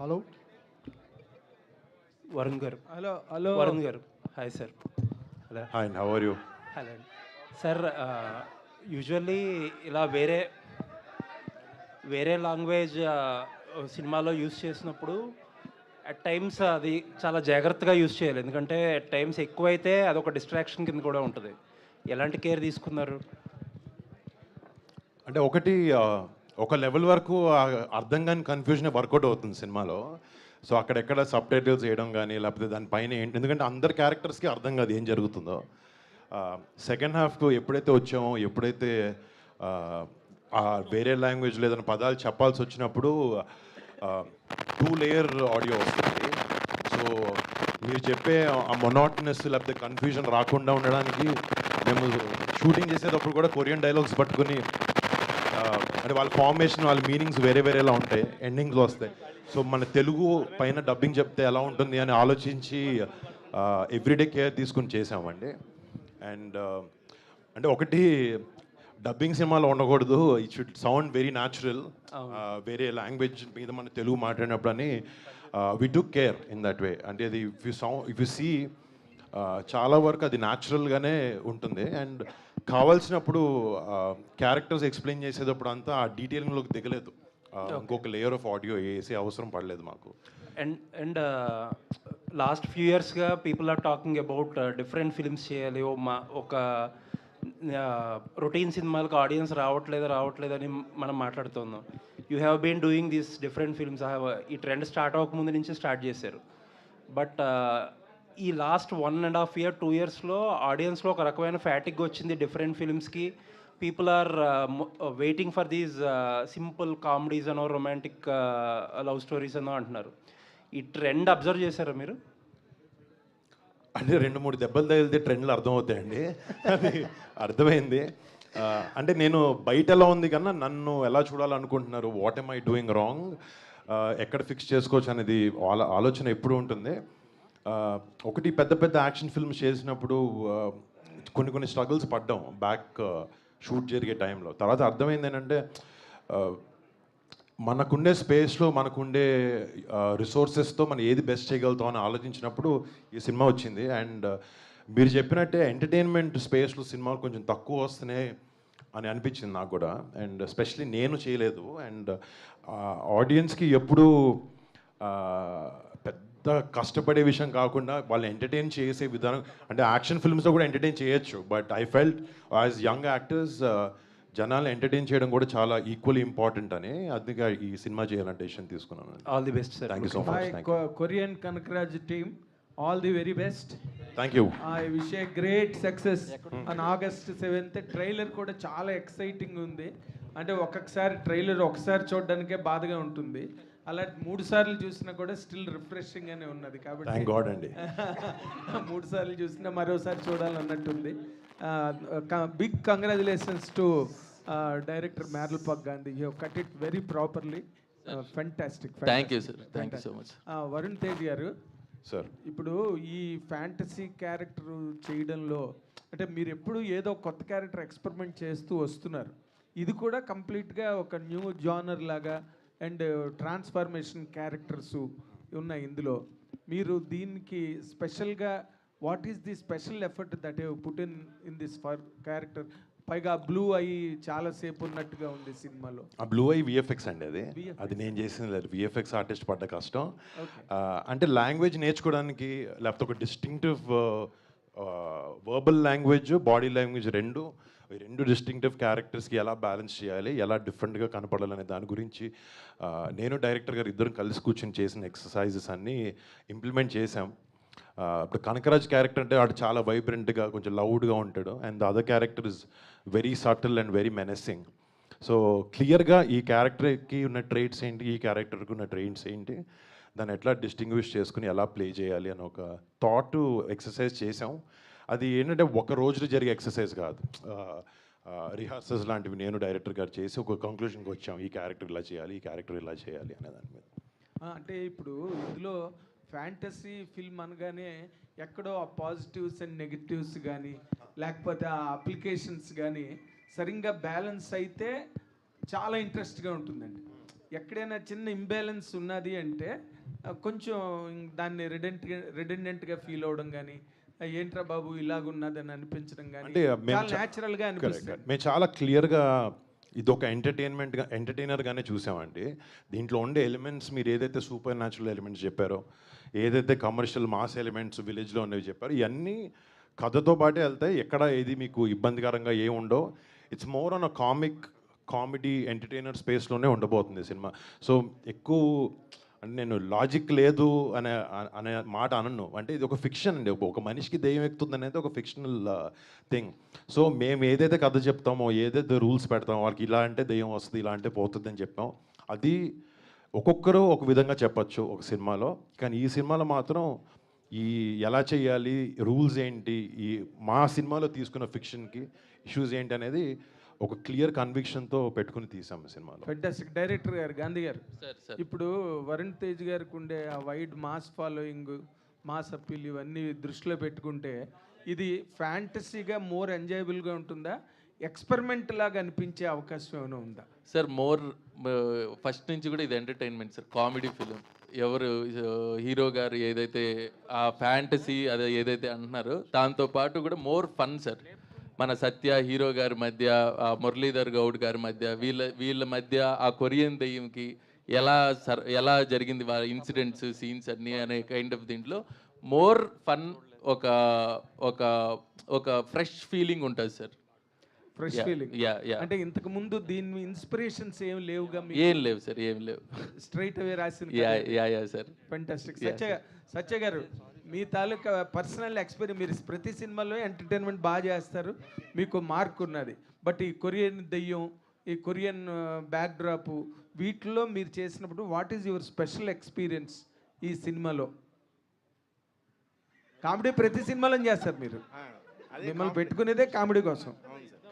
Hello Varun గారు. Hello Varun గారు. Hi sir. Hello. Hi, and how are you? Hello అండి. Sir usually ఇలా వేరే వేరే లాంగ్వేజ్ సినిమాలో యూస్ చేసినప్పుడు అట్ టైమ్స్ అది చాలా జాగ్రత్తగా యూస్ చేయాలి. ఎందుకంటే అట్ టైమ్స్ ఎక్కువైతే అదొక డిస్ట్రాక్షన్ కింద కూడా ఉంటుంది. ఎలాంటి కేర్ తీసుకున్నారు? అంటే ఒకటి ఒక లెవెల్ వరకు అర్థం కాని కన్ఫ్యూజన్ వర్కౌట్ అవుతుంది సినిమాలో. సో అక్కడెక్కడ సబ్ టైటిల్స్ వేయడం కానీ లేకపోతే దానిపైన ఏంటి, ఎందుకంటే అందరి క్యారెక్టర్స్కి అర్థం కాదు ఏం జరుగుతుందో. సెకండ్ హాఫ్కు ఎప్పుడైతే వచ్చామో, ఎప్పుడైతే వేరే లాంగ్వేజ్లో ఏదైనా పదాలు చెప్పాల్సి వచ్చినప్పుడు 2 లేయర్ ఆడియో వస్తుంది. సో మీరు చెప్పే ఆ మొనాటనెస్ లేకపోతే కన్ఫ్యూజన్ రాకుండా ఉండడానికి మేము షూటింగ్ చేసేటప్పుడు కూడా కొరియన్ డైలాగ్స్ పట్టుకొని, అంటే వాళ్ళ ఫార్మేషన్, వాళ్ళ మీనింగ్స్ వేరే వేరేలా ఉంటాయి, ఎండింగ్స్లో వస్తాయి. సో మన తెలుగు పైన డబ్బింగ్ చెప్తే ఎలా ఉంటుంది అని ఆలోచించి ఎవ్రీడే కేర్ తీసుకుని చేసామండి. అండ్ అంటే ఒకటి డబ్బింగ్ సినిమాలో ఉండకూడదు, it should sound very natural. వేరే లాంగ్వేజ్ మీద మన తెలుగు మాట్లాడినప్పుడు అని we took care in that way. అంటే అది ఇఫ్ యు సీ చాలా వరకు అది న్యాచురల్గానే ఉంటుంది. అండ్ కావాల్సినప్పుడు క్యారెక్టర్స్ ఎక్స్ప్లెయిన్ చేసేటప్పుడు అంతా ఆ డీటెయిలింగ్లోకి దిగలేదు. ఇంకొక లేయర్ ఆఫ్ ఆడియో వేసే అవసరం పడలేదు మాకు. అండ్ లాస్ట్ ఫ్యూ ఇయర్స్గా people are talking about different films చేయాలి. ఒక రొటీన్ సినిమాలకు ఆడియన్స్ రావట్లేదని మనం మాట్లాడుతున్నాం. You have been doing these different films. ఈ ట్రెండ్ స్టార్ట్ అవ్వకముందు నుంచి స్టార్ట్ చేశారు. బట్ ఈ లాస్ట్ 1.5 year 2 yearsలో ఆడియన్స్లో ఒక రకమైన ఫ్యాటిక్ వచ్చింది డిఫరెంట్ ఫిల్మ్స్కి. People are waiting for these simple comedies అనో రొమాంటిక్ లవ్ స్టోరీస్ అనో అంటున్నారు. ఈ ట్రెండ్ అబ్జర్వ్ చేశారా మీరు? అంటే 2-3 దెబ్బలు తగిలితే ట్రెండ్లు అర్థమవుతాయండి. అది అర్థమైంది. అంటే నేను బయట ఎలా ఉంది కన్నా నన్ను ఎలా చూడాలనుకుంటున్నారు, what am I doing wrong, ఎక్కడ ఫిక్స్ చేసుకోవచ్చు అనేది ఆలోచన ఎప్పుడు ఉంటుంది. ఒకటి పెద్ద పెద్ద యాక్షన్ ఫిల్మ్స్ చేసినప్పుడు కొన్ని స్ట్రగుల్స్ పడ్డాం బ్యాక్ షూట్ జరిగే టైంలో. తర్వాత అర్థమైంది ఏంటంటే మనకుండే స్పేస్లో, మనకుండే రిసోర్సెస్తో మనం ఏది బెస్ట్ చేయగలుగుతాం అని ఆలోచించినప్పుడు ఈ సినిమా వచ్చింది. అండ్ మీరు చెప్పినట్టే ఎంటర్టైన్మెంట్ స్పేస్లో సినిమాలు కొంచెం తక్కువ వస్తున్నాయి అని అనిపించింది నాకు కూడా. అండ్ ఎస్పెషలీ నేను చేయలేదు. అండ్ ఆడియన్స్కి ఎప్పుడూ పెద్ద కష్టపడే విషయం కాకుండా వాళ్ళు ఎంటర్టైన్ చేసే విధానం, అంటే యాక్షన్ ఫిల్మ్స్లో కూడా ఎంటర్టైన్ చేయొచ్చు, but I felt as young actors జనాలు ఎంటర్టైన్ చేయడం కూడా చాలా ఈక్వల్లీ ఇంపార్టెంట్ అని, అందుకే ఈ సినిమా చేయాలని డెసిషన్ తీసుకున్నాను. All the best sir. Thank you so much. Korean Kanakaraj team, all the very best. Thank you. I wish a great success on August 7th. Trailer కూడా చాలా ఎక్సైటింగ్ ఉంది. అంటే ఒక్కొక్కసారి ట్రైలర్ ఒకసారి చూడడానికే బాధగా ఉంటుంది, అలా 3 సార్లు చూసినా కూడా స్టిల్ రిఫ్రెషింగ్ అనే ఉన్నది. కాబట్టి థ్యాంక్ గాడ్ అండి. 3 సార్లు చూసినా మరోసారి చూడాలన్నట్టుంది. Big congratulations to director Merlapaka Gandhi. You have cut it very properly. Fantastic. Thank you sir, thank you so much. Varun Tej garu, sir ఇప్పుడు ఈ ఫ్యాంటసీ క్యారెక్టర్ చేయడంలో అంటే మీరు ఎప్పుడు ఏదో కొత్త క్యారెక్టర్ ఎక్స్పెరిమెంట్ చేస్తూ వస్తున్నారు. ఇది కూడా కంప్లీట్గా ఒక న్యూ జానర్ లాగా అండ్ ట్రాన్స్ఫర్మేషన్ క్యారెక్టర్స్ ఉన్నాయి ఇందులో. మీరు దీనికి స్పెషల్గా what is the special effort that you put in this for character? పైగా బ్లూ అయ్యి చాలాసేపు ఉన్నట్టుగా ఉంది సినిమాలో. ఆ బ్లూ ఐ విఎఫ్ఎక్స్ అండి. అది నేను చేసింది లేదు, విఎఫ్ఎక్స్ ఆర్టిస్ట్ పడ్డ కష్టం. అంటే లాంగ్వేజ్ నేర్చుకోవడానికి లేకపోతే ఒక distinctive verbal language, body language రెండు డిస్టింక్టివ్ క్యారెక్టర్స్కి ఎలా బ్యాలెన్స్ చేయాలి, ఎలా డిఫరెంట్గా కనపడాలనే దాని గురించి నేను డైరెక్టర్ గారు ఇద్దరం కలిసి కూర్చొని చేసిన ఎక్సర్సైజెస్ అన్నీ ఇంప్లిమెంట్ చేసాం. ఇప్పుడు కనకరాజ్ క్యారెక్టర్ అంటే వాడు చాలా వైబ్రెంట్గా కొంచెం లౌడ్గా ఉంటాడు, and the other character is very subtle and very menacing. So క్లియర్గా ఈ క్యారెక్టర్కి ఉన్న ట్రైట్స్ ఏంటి, ఈ క్యారెక్టర్కి ఉన్న ట్రైట్స్ ఏంటి, దాన్ని ఎట్లా డిస్టింగ్విష్ చేసుకుని ఎలా ప్లే చేయాలి అని ఒక థాట్ ఎక్సర్సైజ్ చేసాం. అది ఏంటంటే ఒక రోజులో జరిగే ఎక్సర్సైజ్ కాదు, రిహార్సల్స్ లాంటివి నేను డైరెక్టర్ గారు చేసి ఒక కంక్లూషన్కి వచ్చాం, ఈ క్యారెక్టర్ ఇలా చేయాలి, ఈ క్యారెక్టర్ ఇలా చేయాలి అనే దాని మీద. అంటే ఇప్పుడు ఇందులో ఫ్యాంటసీ ఫిల్మ్ అనగానే ఎక్కడో ఆ పాజిటివ్స్ అండ్ నెగిటివ్స్ కానీ లేకపోతే ఆ అప్లికేషన్స్ కానీ సరిగ్గా బ్యాలెన్స్ అయితే చాలా ఇంట్రెస్ట్గా ఉంటుందండి. ఎక్కడైనా చిన్న ఇంబ్యాలెన్స్ ఉన్నది అంటే కొంచెం దాన్ని రిడెండెంట్గా ఫీల్ అవ్వడం కానీ ఏంట్రా బాబు ఇలాగున్నదని అనిపించడం కానీ అంటే మేము చాలా న్యాచురల్గా అనిపిస్తుంది. మేము చాలా క్లియర్గా ఇది ఒక ఎంటర్టైనర్గానే చూసామండి. దీంట్లో ఉండే ఎలిమెంట్స్ మీరు ఏదైతే సూపర్ న్యాచురల్ ఎలిమెంట్స్ చెప్పారో, ఏదైతే కమర్షియల్ మాస్ ఎలిమెంట్స్ విలేజ్లో ఉన్నవి చెప్పారో, ఇవన్నీ కథతో పాటే వెళ్తాయి. ఎక్కడ ఏది మీకు ఇబ్బందికరంగా ఏముండో. It's more on a comedy entertainer స్పేస్లోనే ఉండబోతుంది సినిమా. సో ఎక్కువ అంటే నేను లాజిక్ లేదు అనే మాట అనను. అంటే ఇది ఒక ఫిక్షన్ అండి. ఒక మనిషికి దెయ్యం ఎక్కుతుంది అనేది ఒక ఫిక్షనల్ థింగ్. సో మేము ఏదైతే కథ చెప్తామో, ఏదైతే రూల్స్ పెడతామో, వాళ్ళకి ఇలా అంటే దెయ్యం వస్తుంది, ఇలా అంటే పోతుంది అని చెప్పాం. అది ఒక్కొక్కరు ఒక విధంగా చెప్పచ్చు ఒక సినిమాలో. కానీ ఈ సినిమాలో మాత్రం ఈ ఎలా చేయాలి, రూల్స్ ఏంటి, ఈ మా సినిమాలో తీసుకున్న ఫిక్షన్కి ఇష్యూస్ ఏంటి అనేది ఒక క్లియర్ కన్విక్షన్తో పెట్టుకుని తీసాం సినిమాలో. ఫెంటాస్టిక్. డైరెక్టర్ గారు గాంధీ గారు, ఇప్పుడు వరుణ్ తేజ్ గారికి ఉండే ఆ wide mass following, mass appeal ఇవన్నీ దృష్టిలో పెట్టుకుంటే ఇది ఫ్యాంటసీగా మోర్ ఎంజాయబుల్గా ఉంటుందా, ఎక్స్పెరిమెంట్ లాగా అనిపించే అవకాశం ఏమైనా ఉందా? సార్ ఫస్ట్ నుంచి కూడా ఇది ఎంటర్టైన్మెంట్ సార్, కామెడీ ఫిలిం. ఎవరు హీరో గారు ఏదైతే ఆ ఫ్యాంటసీ అది ఏదైతే అంటున్నారో దాంతో పాటు కూడా మోర్ ఫన్ సార్. మన సత్య హీరో గారి మధ్య, మురళీధర్ గౌడ్ గారి మధ్య, వీళ్ళ మధ్య ఆ కొరియన్ దెయ్యంకి ఎలా జరిగింది వాళ్ళ ఇన్సిడెంట్స్, సీన్స్ అన్నీ అనే కైండ్ ఆఫ్ దీంట్లో మోర్ ఫన్, ఒక ఫ్రెష్ ఫీలింగ్ ఉంటుంది సార్. Fresh feeling. అంటే ఇంతకు ముందు దీని ఇన్స్పిరేషన్స్ ఏం లేవుగా? ఏం లేవు సార్, ఏం లేవు. స్ట్రైట్ అవే రాసింది. Sir fantastic. సత్య గారు, మీ తాలూకా పర్సనల్ ఎక్స్పీరియన్స్, మీరు ప్రతి సినిమాలో ఎంటర్టైన్మెంట్ బాగా చేస్తారు, మీకు మార్క్ ఉన్నది. బట్ ఈ కొరియన్ దెయ్యం, ఈ కొరియన్ బ్యాక్డ్రాప్, వీటిలో మీరు చేసినప్పుడు what is your special experience ఈ సినిమాలో? కామెడీ ప్రతి సినిమాలో చేస్తారు మీరు, మిమ్మల్ని పెట్టుకునేదే కామెడీ కోసం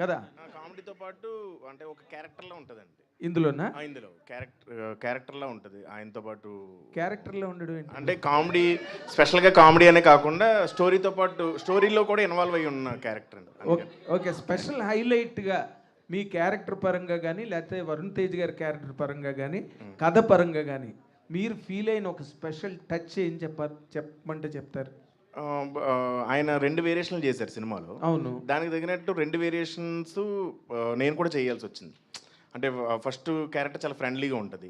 కదా? కామెడీతో పాటు అంటే ఒక క్యారెక్టర్లో ఉంటుందండి ఇందులోనా? ఇందులో క్యారెక్టర్లో ఉంటుంది. ఆయనతో పాటు క్యారెక్టర్లో ఉండడం ఏంటి అంటే కామెడీ, స్పెషల్గా కామెడీ అనే కాకుండా స్టోరీతో పాటు స్టోరీలో కూడా ఇన్వాల్వ్ అయ్యి ఉన్న క్యారెక్టర్ అండి. ఓకే. స్పెషల్ హైలైట్గా మీ క్యారెక్టర్ పరంగా కానీ, లేకపోతే వరుణ్ తేజ్ గారి క్యారెక్టర్ పరంగా కానీ, కథ పరంగా కానీ మీరు ఫీల్ అయిన ఒక స్పెషల్ టచ్ ఏం చెప్పమంటే చెప్తారు? ఆయన 2 వేరియేషన్లు చేశారు సినిమాలో. అవును. దానికి తగినట్టు 2 వేరియేషన్స్ నేను కూడా చేయాల్సి వచ్చింది. అంటే ఫస్ట్ క్యారెక్టర్ చాలా ఫ్రెండ్లీగా ఉంటుంది,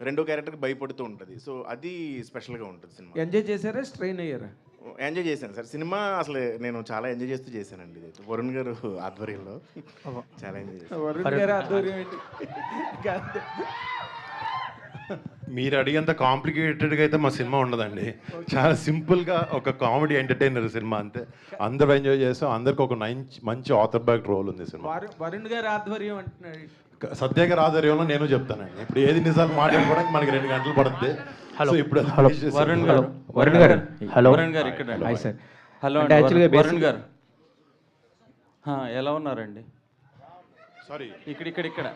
రెండో క్యారెక్టర్కి భయపడుతూ ఉంటుంది. సో అది స్పెషల్గా ఉంటుంది సినిమా. ఎంజాయ్ చేశారా, స్ట్రెయిన్ అయ్యారా? ఎంజాయ్ చేశాను సార్. సినిమా అసలు నేను చాలా ఎంజాయ్ చేస్తూ చేశానండి. ఇది వరుణ్ గారు ఆధ్వర్యంలో చాలా ఎంజాయ్ చేశాను. వరుణ్ గారి ఆధ్వర్యం ఏంటి? మీరు అడిగేంత కాంప్లికేటెడ్గా అయితే మా సినిమా ఉండదండి. చాలా సింపుల్గా ఒక కామెడీ ఎంటర్టైనర్ సినిమా అంతే. అందరూ ఎంజాయ్ చేస్తాం. అందరికి ఒక మంచి ఆథర్ బ్యాక్ రోల్ ఉంది సినిమా. వరుణ్ గారి ఆధ్వర్యం అంటున్నాడు. సత్య గారి ఆధ్వర్యంలో నేను చెప్తానండి. ఇప్పుడు ఏది నిజాలు మాట్లాడుకోవడానికి మనకి 2 గంటలు పడుతుంది. హలో ఇప్పుడు వరుణ్ గారు ఇక్కడ. Hi sir. హలో వరుణ్ గారు, ఎలా ఉన్నారండి? సారీ, ఇక్కడ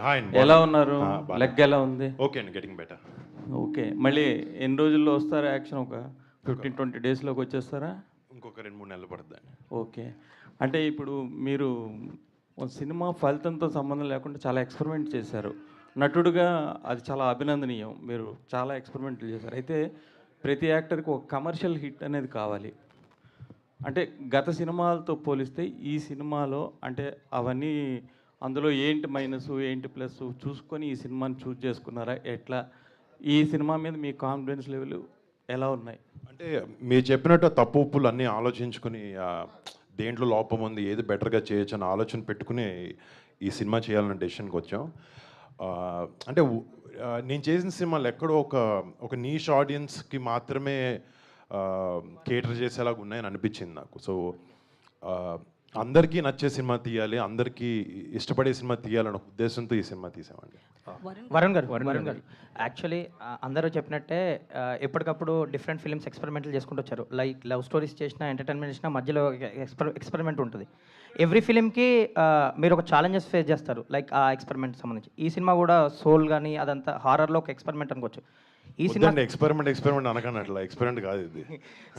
హాయ్ అండి. ఎలా ఉన్నారు? లెగ్ ఎలా ఉంది? ఓకే అండి, గెటింగ్ బెటర్. ఓకే. మళ్ళీ ఎన్ని రోజుల్లో వస్తారా యాక్షన్? ఒక 15-20 డేస్లోకి వచ్చేస్తారా? ఇంకొక 2-3 నెలలు పడుతుందండి. ఓకే. అంటే ఇప్పుడు మీరు సినిమా ఫలితంతో సంబంధం లేకుండా చాలా ఎక్స్పెరిమెంట్ చేశారు. నటుడుగా అది చాలా అభినందనీయం. మీరు చాలా ఎక్స్పెరిమెంట్లు చేశారు. అయితే ప్రతి యాక్టర్కి ఒక కమర్షియల్ హిట్ అనేది కావాలి. అంటే గత సినిమాలతో పోలిస్తే ఈ సినిమాలో అంటే అవన్నీ అందులో ఏంటి మైనస్ ఏంటి ప్లస్ చూసుకొని ఈ సినిమాని చూస్ చేసుకున్నారా? ఎట్లా ఈ సినిమా మీద మీ కాన్ఫిడెన్స్ లెవెల్ ఎలా ఉన్నాయి? అంటే మీరు చెప్పినట్టు తప్పు ఉప్పులు అన్నీ ఆలోచించుకుని దేంట్లో లోపం ఉంది, ఏది బెటర్గా చేయొచ్చు అని ఆలోచన పెట్టుకుని ఈ సినిమా చేయాలన్న డెసిషన్కి వచ్చాం. అంటే నేను చేసిన సినిమాలు ఎక్కడో ఒక నీష్ ఆడియన్స్కి మాత్రమే కేటర్ చేసేలాగా ఉన్నాయని అనిపించింది నాకు. సో అందరికీ నచ్చే సినిమా తీయాలి, అందరికీ ఇష్టపడే సినిమా తీయాలన్న ఉద్దేశంతో ఈ సినిమా తీసామండి. వరుణ్ గారు యాక్చువల్లీ అందరూ చెప్పినట్టే ఎప్పటికప్పుడు డిఫరెంట్ ఫిల్మ్స్ ఎక్స్పెరిమెంట్లు చేసుకుంటూ వచ్చారు. లైక్ లవ్ స్టోరీస్ చేసినా, ఎంటర్టైన్మెంట్ చేసినా మధ్యలో ఎక్స్పెరిమెంట్ ఉంటుంది. ఎవ్రీ ఫిలింకి మీరు ఒక ఛాలెంజెస్ ఫేస్ చేస్తారు, లైక్ ఆ ఎక్స్పెరిమెంట్ సంబంధించి. ఈ సినిమా కూడా సోల్ కానీ అదంతా హారర్లో ఒక ఎక్స్పెరిమెంట్ అనుకోవచ్చు. ఈ సినిమా ఎక్స్పెరిమెంట్ అనకన్నట్ల ఎక్స్పెరిమెంట్ కాదు ఇది.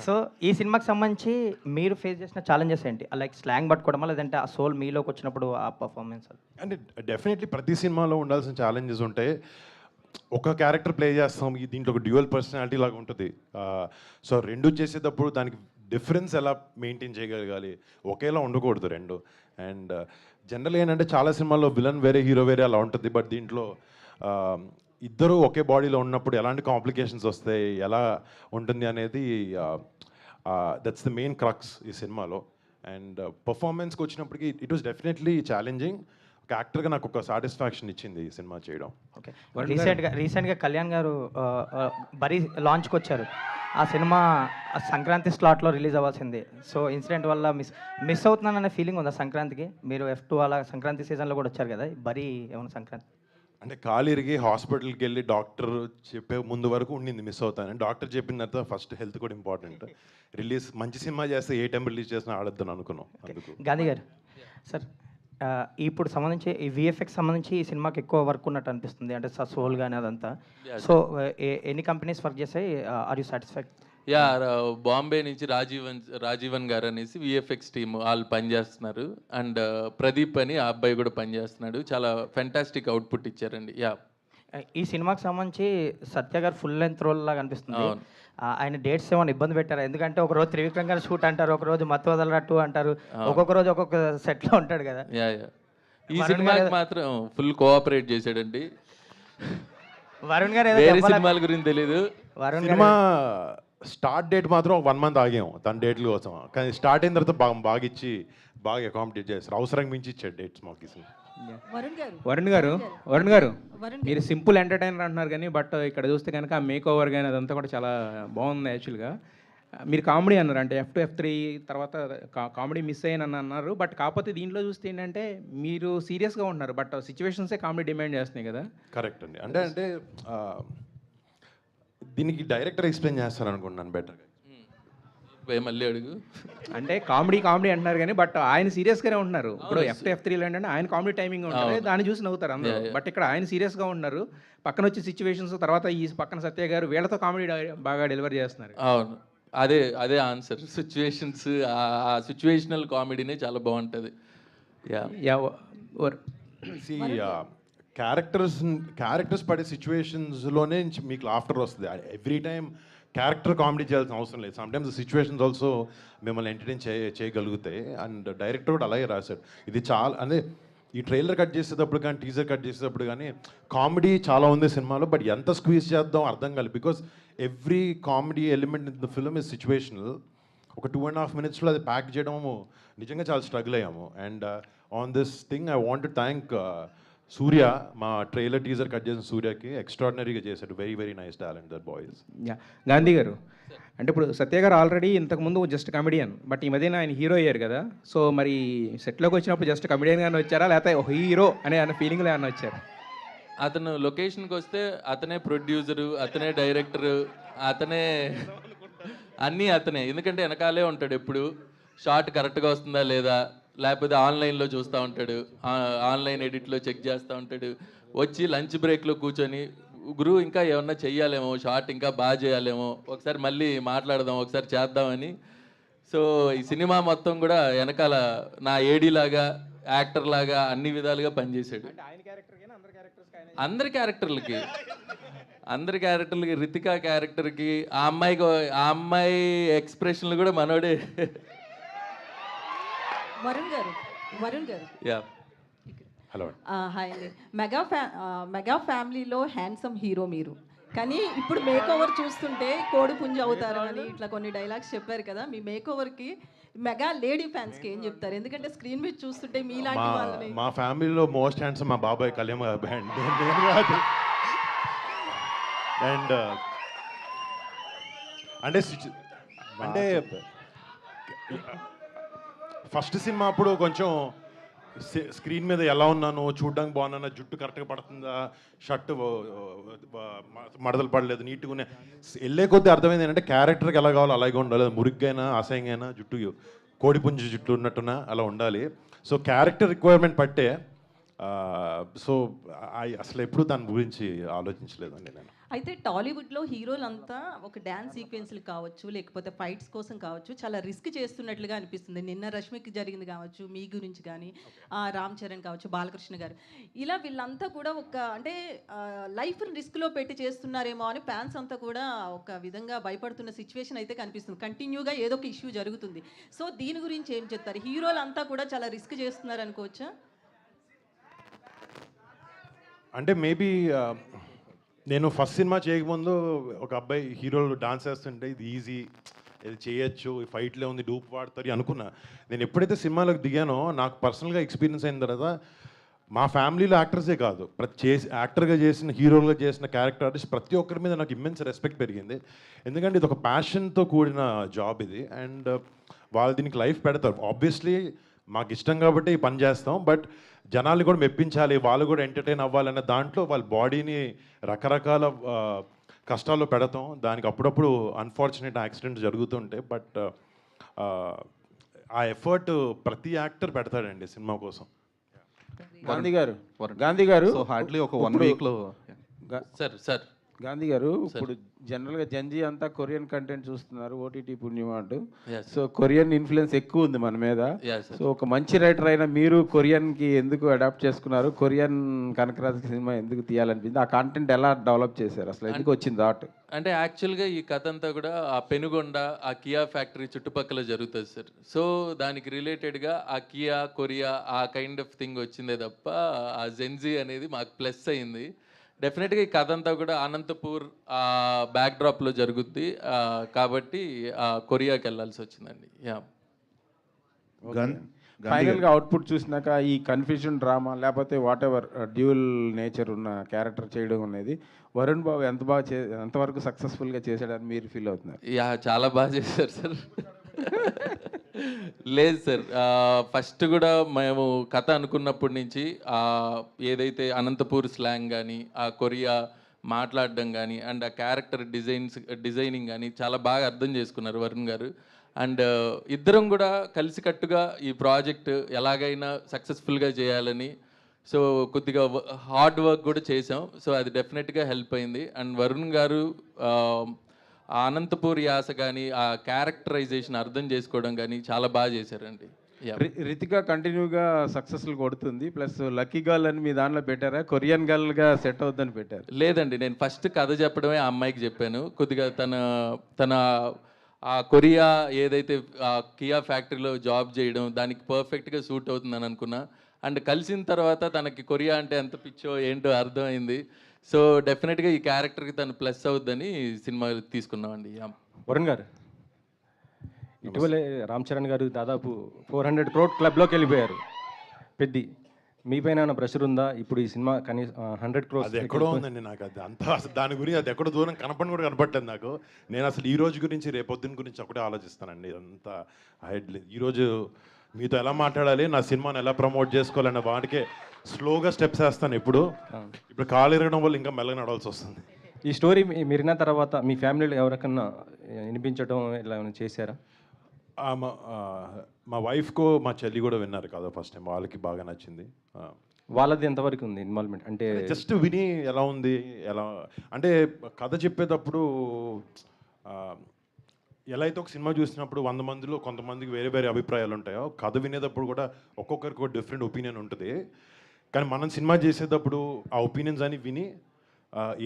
సో ఈ సినిమాకి సంబంధించి మీరు ఫేస్ చేసిన ఛాలెంజెస్ ఏంటి? లైక్ స్లాంగ్ పట్టుకోవడమా, లేదంటే ఆ సోల్ మీలోకి వచ్చినప్పుడు ఆ పర్ఫార్మెన్స్? అంటే డెఫినెట్లీ ప్రతి సినిమాలో ఉండాల్సిన ఛాలెంజెస్ ఉంటాయి. ఒక క్యారెక్టర్ ప్లే చేస్తాం, దీంట్లో ఒక డ్యూయల్ పర్సనాలిటీ లాగా ఉంటుంది. సో రెండు చేసేటప్పుడు దానికి డిఫరెన్స్ ఎలా మెయింటైన్ చేయగలగాలి, ఒకేలా ఉండకూడదు రెండు. అండ్ జనరల్ ఏంటంటే చాలా సినిమాల్లో విలన్ వేరే హీరో వేరే అలా ఉంటుంది, బట్ దీంట్లో ఇద్దరు ఒకే బాడీలో ఉన్నప్పుడు ఎలాంటి కాంప్లికేషన్స్ వస్తాయి, ఎలా ఉంటుంది అనేది దట్స్ ద మెయిన్ క్రక్స్ ఈ సినిమాలో. అండ్ పర్ఫార్మెన్స్కి వచ్చినప్పటికీ ఇట్ వాస్ డెఫినెట్లీ ఛాలెంజింగ్. ఒక యాక్టర్గా నాకు ఒక సాటిస్ఫాక్షన్ ఇచ్చింది ఈ సినిమా చేయడం. ఓకే, రీసెంట్గా కళ్యాణ్ గారు బరీ లాంచ్కి వచ్చారు. ఆ సినిమా సంక్రాంతి స్లాట్లో రిలీజ్ అవ్వాల్సింది. సో ఇన్సిడెంట్ వల్ల మిస్ అవుతున్నాననే ఫీలింగ్ ఉందా సంక్రాంతికి? మీరు F2 అలా సంక్రాంతి సీజన్లో కూడా వచ్చారు కదా, బరీ ఏమన్నా సంక్రాంతి అంటే కాలిరిగి హాస్పిటల్కి వెళ్ళి డాక్టర్ చెప్పే ముందు వరకు ఉండింది మిస్ అవుతాను. డాక్టర్ చెప్పిన తర్వాత ఫస్ట్ హెల్త్ కూడా ఇంపార్టెంట్. రిలీజ్ మంచి సినిమా చేస్తే ఏ టైం రిలీజ్ చేసినా ఆడొద్దని అనుకున్నాం. అందుకు గాంధీ గారు సార్, ఇప్పుడు సంబంధించి ఈ VFX సంబంధించి ఈ సినిమాకి ఎక్కువ వర్క్ ఉన్నట్టు అనిపిస్తుంది, అంటే సోల్ కానీ అదంతా. సో ఎన్ని కంపెనీస్ వర్క్ చేసాయి, are you satisfied? Yeah, Bombay నుంచి రాజీవన్ గారు అనేసి VFX టీమ్ వాళ్ళు పనిచేస్తున్నారు. అండ్ ప్రదీప్ అని ఆ అబ్బాయి కూడా పనిచేస్తున్నాడు. చాలా ఫెంటాస్టిక్ అవుట్పుట్ ఇచ్చారండి. యా, ఈ సినిమాకి సంబంధించి సత్య గారు ఫుల్ లెంత్ రోల్ లాగా అనిపిస్తుంది. ఆయన డేట్స్ ఏమైనా ఇబ్బంది పెట్టారా? ఎందుకంటే ఒక రోజు త్రివిక్రమ్ గారు షూట్ అంటారు, ఒక రోజు మత్తు వదలరట్టు అంటారు, ఒక్కొక్క రోజు ఒక్కొక్క సెట్లో ఉంటాడు కదా. యా యా, ఈ సినిమాకి మాత్రం ఫుల్ కోఆపరేట్ చేశాడండి. వరుణ్ గారు వేరే సినిమాల గురించి తెలీదు. సినిమా స్టార్ట్ డేట్ మాత్రం 1 month ఆగాము తన డేట్ల కోసం, కానీ స్టార్ట్ అయిన తర్వాత బాగా ఇచ్చి బాగా అకామిడేట్ చేస్తారు. అవసరం మించి ఇచ్చాడు డేట్స్ మాకు. వరుణ్ గారు మీరు సింపుల్ ఎంటర్టైనర్ అంటున్నారు కానీ బట్ ఇక్కడ చూస్తే కనుక మేక్ ఓవర్ కానీ అదంతా కూడా చాలా బాగుంది. యాక్చువల్గా మీరు కామెడీ అన్నారు, అంటే F2 F3 తర్వాత కామెడీ మిస్ అయ్యానని అన్నారు. బట్ కాకపోతే దీంట్లో చూస్తే ఏంటంటే మీరు సీరియస్గా ఉంటున్నారు, బట్ సిచ్యువేషన్సే కామెడీ డిమాండ్ చేస్తున్నాయి కదా. కరెక్ట్ అండి. అంటే దీనికి డైరెక్టర్ ఎక్స్ప్లెయిన్ చేస్తారు అనుకుంటున్నాను బెటర్గా. మళ్ళీ అడుగు. అంటే కామెడీ అంటున్నారు కానీ బట్ ఆయన సీరియస్గానే ఉంటున్నారు. ఇప్పుడు F2 F3 ఏంటంటే ఆయన కామెడీ టైమింగ్ ఉంటుంది, దాన్ని చూసి నవ్వుతారు అందరూ. బట్ ఇక్కడ ఆయన సీరియస్గా ఉంటున్నారు. పక్కన వచ్చే సిచ్యువేషన్స్ తర్వాత ఈ పక్కన సత్య గారు వీళ్ళతో కామెడీ బాగా డెలివర్ చేస్తున్నారు. అవును, అదే ఆన్సర్. సిచ్యువేషన్స్, ఆ సిచ్యువేషనల్ కామెడీనే చాలా బాగుంటుంది. క్యారెక్టర్స్ పడే సిచ్యువేషన్స్లోనే మీకు లాఫ్టర్ వస్తుంది. ఎవ్రీ టైం క్యారెక్టర్ కామెడీ చేయాల్సిన అవసరం లేదు. సమ్టైమ్స్ సిచ్యువేషన్స్ ఆల్సో మిమ్మల్ని ఎంటర్టైన్ చేయగలుగుతాయి. అండ్ డైరెక్టర్ కూడా అలాగే రాశాడు. ఇది చాలా అంటే ఈ ట్రైలర్ కట్ చేసేటప్పుడు కానీ టీజర్ కట్ చేసేటప్పుడు కానీ కామెడీ చాలా ఉంది సినిమాలో, బట్ ఎంత స్క్వీజ్ చేద్దాం అర్థం కాలేదు. Because every comedy element in the film is situational. ఒక 2.5 minutesలో అది ప్యాక్ చేయడం నిజంగా చాలా స్ట్రగుల్ అయ్యాము. And on this thing I want to thank Surya, మా ట్రైలర్ టీజర్ కట్ చేసిన సూర్యకి ఎక్స్ట్రాడినరీగా చేశాడు. Very nice talent that boys. Gandhi garu, అంటే ఇప్పుడు సత్య గారు ఆల్రెడీ ఇంతకుముందు జస్ట్ కమెడియన్, బట్ ఈ మధ్యన ఆయన హీరో అయ్యారు కదా. సో మరి సెట్లోకి వచ్చినప్పుడు జస్ట్ కమెడియన్గానే వచ్చారా, లేకపోతే హీరో అనే ఫీలింగ్లో ఏమైనా వచ్చారు? అతను లొకేషన్కి వస్తే అతనే ప్రొడ్యూసరు, అతనే డైరెక్టరు, అతనే అన్నీ అతనే. ఎందుకంటే వెనకాలే ఉంటాడు ఎప్పుడు. షార్ట్ కరెక్ట్గా వస్తుందా లేదా, లేకపోతే ఆన్లైన్లో చూస్తూ ఉంటాడు, ఆన్లైన్ ఎడిట్లో చెక్ చేస్తూ ఉంటాడు. వచ్చి లంచ్ బ్రేక్లో కూర్చొని గురువు ఇంకా ఏమన్నా చెయ్యాలేమో, షార్ట్ ఇంకా బాగా చేయాలేమో, ఒకసారి మళ్ళీ మాట్లాడదాం, ఒకసారి చేద్దామని. సో ఈ సినిమా మొత్తం కూడా వెనకాల నా ఏడీలాగా, యాక్టర్ లాగా అన్ని విధాలుగా పనిచేశాడు. అందరి క్యారెక్టర్లకి రితికా క్యారెక్టర్కి, ఆ అమ్మాయి ఎక్స్ప్రెషన్లు కూడా మనోడే. వరుణ్ గారు యా, హలో. హాయ్ అండి. మెగా ఫ్యామిలీలో హ్యాండ్సమ్ హీరో మీరు, కానీ ఇప్పుడు మేక్ ఓవర్ చూస్తుంటే కోడి పుంజ అవుతారు అని ఇట్లా కొన్ని డైలాగ్స్ చెప్పారు కదా. మీ మేక్ ఓవర్కి మెగా లేడీ ఫ్యాన్స్కి ఏం చెప్తారు? ఎందుకంటే స్క్రీన్ మీద చూస్తుంటే మీలాంటి వాళ్ళని. మా ఫ్యామిలీలో మోస్ట్ హ్యాండ్సమ్ మా బాబాయ్ కళ్యాణ్ బ్యాండ్. అండ్ అంటే ఫస్ట్ సినిమా అప్పుడు కొంచెం స్క్రీన్ మీద ఎలా ఉన్నాను, చూడడానికి బాగున్నా, జుట్టు కరెక్ట్గా పడుతుందా, షర్ట్ మడతలు పడలేదు, నీట్గా వెళ్ళే కొద్దీ అర్థమైంది ఏంటంటే క్యారెక్టర్కి ఎలా కావాలో అలాగే ఉండాలి. మురిగ్గైనా అసహ్యంగా జుట్టు కోడిపుంజు జుట్టు ఉన్నట్టున్నా అలా ఉండాలి. సో క్యారెక్టర్ రిక్వైర్మెంట్ పట్టే సో అసలు ఎప్పుడు దాని గురించి ఆలోచించలేదండి నేను. అయితే టాలీవుడ్లో హీరోలంతా ఒక డ్యాన్స్ సీక్వెన్స్లు కావచ్చు, లేకపోతే ఫైట్స్ కోసం కావచ్చు, చాలా రిస్క్ చేస్తున్నట్లుగా అనిపిస్తుంది. నిన్న రష్మికి జరిగింది కావచ్చు, మీ గురించి కానీ, రామ్ చరణ్ కావచ్చు, బాలకృష్ణ గారు, ఇలా వీళ్ళంతా కూడా ఒక అంటే లైఫ్ని రిస్క్లో పెట్టి చేస్తున్నారేమో అని ఫ్యాన్స్ అంతా కూడా ఒక విధంగా భయపడుతున్న సిచ్యువేషన్ అయితే కనిపిస్తుంది. కంటిన్యూగా ఏదో ఒక ఇష్యూ జరుగుతుంది. సో దీని గురించి ఏం చెప్తారు? హీరోలంతా కూడా చాలా రిస్క్ చేస్తున్నారు అనుకోవచ్చా? అంటే మేబీ నేను ఫస్ట్ సినిమా చేయకముందు ఒక అబ్బాయి హీరోలు డాన్స్ చేస్తుంటే ఇది ఈజీ, ఇది చేయొచ్చు, ఫైట్లో ఉంది, డూప్ వాడతారు అనుకున్నా. నేను ఎప్పుడైతే సినిమాలోకి దిగానో నాకు పర్సనల్గా ఎక్స్పీరియన్స్ అయిన తర్వాత మా ఫ్యామిలీలో యాక్టర్సే కాదు, యాక్టర్గా చేసిన, హీరోలుగా చేసిన క్యారెక్టర్ ఆర్టిస్ట్ ప్రతి ఒక్కరి మీద నాకు ఇమ్మెన్స్ రెస్పెక్ట్ పెరిగింది. ఎందుకంటే ఇది ఒక ప్యాషన్తో కూడిన జాబ్ ఇది. అండ్ వాళ్ళు దీనికి లైఫ్ పెడతారు. ఆబ్వియస్లీ మాకు ఇష్టం కాబట్టి ఈ పని చేస్తాం, బట్ జనాల్ని కూడా మెప్పించాలి, వాళ్ళు కూడా ఎంటర్టైన్ అవ్వాలనే దాంట్లో వాళ్ళ బాడీని రకరకాల కష్టాల్లో పెడతాం. దానికి అప్పుడప్పుడు అన్ఫార్చునేట్ యాక్సిడెంట్స్ జరుగుతుంటాయి, బట్ ఆ ఎఫర్ట్ ప్రతి యాక్టర్ పెడతాడండి సినిమా కోసం. గాంధీ గారు సో హార్డ్లీ ఒక 1 వీక్లో సార్ గాంధీ గారు ఇప్పుడు జనరల్గా జంజీ అంతా కొరియన్ కంటెంట్ చూస్తున్నారు, ఓటీటీ పుణ్యమా అంటూ. సో కొరియన్ ఇన్ఫ్లుయెన్స్ ఎక్కువ ఉంది మన మీద. సో ఒక మంచి రైటర్ అయినా మీరు కొరియన్కి ఎందుకు అడాప్ట్ చేసుకున్నారు? కొరియన్ కనకరాజ్ సినిమా ఎందుకు తీయాలనిపించింది? ఆ కంటెంట్ ఎలా డెవలప్ చేశారు? అసలు ఎందుకు వచ్చింది థాట్? అంటే యాక్చువల్గా ఈ కథ అంతా కూడా ఆ పెనుగొండ, ఆ కియా ఫ్యాక్టరీ చుట్టుపక్కల జరుగుతుంది సార్. సో దానికి రిలేటెడ్గా ఆ కియా, కొరియా ఆ కైండ్ ఆఫ్ థింగ్ వచ్చిందే తప్ప ఆ జెన్జీ అనేది మాకు ప్లస్ అయింది. డెఫినెట్గా ఈ కథ అంతా కూడా అనంతపూర్ బ్యాక్డ్రాప్లో జరుగుద్ది కాబట్టి కొరియాకి వెళ్ళాల్సి వచ్చిందండి. ఫైనల్గా అవుట్పుట్ చూసినాక ఈ కన్ఫ్యూజన్ డ్రామా లేకపోతే వాట్ ఎవర్ డ్యూల్ నేచర్ ఉన్న క్యారెక్టర్ చేయడం అనేది వరుణ్ బాబు ఎంతవరకు సక్సెస్ఫుల్గా చేశాడని మీరు ఫీల్ అవుతున్నారు? చాలా బాగా చేశారు సార్. లేదు సార్, ఫస్ట్ కూడా మేము కథ అనుకున్నప్పటి నుంచి ఏదైతే అనంతపూర్ స్లాంగ్ కానీ, ఆ కొరియా మాట్లాడడం కానీ, అండ్ ఆ క్యారెక్టర్ డిజైనింగ్ కానీ చాలా బాగా అర్థం చేసుకున్నారు వరుణ్ గారు. అండ్ ఇద్దరం కూడా కలిసికట్టుగా ఈ ప్రాజెక్ట్ ఎలాగైనా సక్సెస్ఫుల్గా చేయాలని సో కొద్దిగా హార్డ్ వర్క్ కూడా చేసాం. సో అది డెఫినెట్గా హెల్ప్ అయింది. అండ్ వరుణ్ గారు ఆ అనంతపూర్ యాస కానీ, ఆ క్యారెక్టరైజేషన్ అర్థం చేసుకోవడం కానీ చాలా బాగా చేశారండి. రితిక కంటిన్యూగా సక్సెస్ఫుల్ కొడుతుంది, ప్లస్ లక్కీ గర్ల్ అని మీ దాంట్లో పెట్టారా? కొరియన్ గర్ల్గా సెట్ అవుద్దని పెట్టారు? లేదండి, నేను ఫస్ట్ కథ చెప్పడమే ఆ అమ్మాయికి చెప్పాను. కొద్దిగా తన ఆ కొరియా ఏదైతే ఆ కియా ఫ్యాక్టరీలో జాబ్ చేయడం దానికి పర్ఫెక్ట్గా సూట్ అవుతుందని అనుకున్నా. అండ్ కలిసిన తర్వాత తనకి కొరియా అంటే ఎంత పిచ్చో ఏంటో అర్థమైంది. సో డెఫినెట్గా ఈ క్యారెక్టర్కి తను ప్లస్ అవుద్దని సినిమా తీసుకున్నామండి. వరుణ్ గారు, ఇటీవలే రామ్ చరణ్ గారు దాదాపు 400 crore క్లబ్లోకి వెళ్ళిపోయారు. పెద్ది మీ పైన ప్రెషర్ ఉందా ఇప్పుడు ఈ సినిమా? కనీసం 100 crores అది ఎక్కడో ఉందండి. నాకు అది అంతా అసలు దాని గురించి అది ఎక్కడో దూరం కనపడి కూడా కనపడలేదు నాకు. నేను అసలు ఈ రోజు గురించి, రేపొద్దున గురించి ఒకటే ఆలోచిస్తానండి. అంతా ఈరోజు మీతో ఎలా మాట్లాడాలి, నా సినిమాని ఎలా ప్రమోట్ చేసుకోవాలన్న వాటికే స్లోగా స్టెప్స్ వేస్తాను. ఇప్పుడు కాలు ఇరగడం వల్ల ఇంకా మెల్లగా నడవాల్సి వస్తుంది. ఈ స్టోరీ మీరు విన్న తర్వాత మీ ఫ్యామిలీలో ఎవరికన్నా వినిపించడం ఇలా చేశారా? మా వైఫ్కో మా చెల్లి కూడా విన్నారు కదా ఫస్ట్ టైం, వాళ్ళకి బాగా నచ్చింది. వాళ్ళది ఎంతవరకు ఉంది ఇన్వాల్వ్మెంట్? అంటే జస్ట్ విని ఎలా ఉంది, ఎలా అంటే కథ చెప్పేటప్పుడు ఎలా అయితే ఒక సినిమా చూసినప్పుడు 100 మందిలో కొంతమందికి వేరే వేరే అభిప్రాయాలు ఉంటాయో, కథ వినేటప్పుడు కూడా ఒక్కొక్కరికి ఒక డిఫరెంట్ ఒపీనియన్ ఉంటుంది. కానీ మనం సినిమా చేసేటప్పుడు ఆ ఒపీనియన్స్ అని విని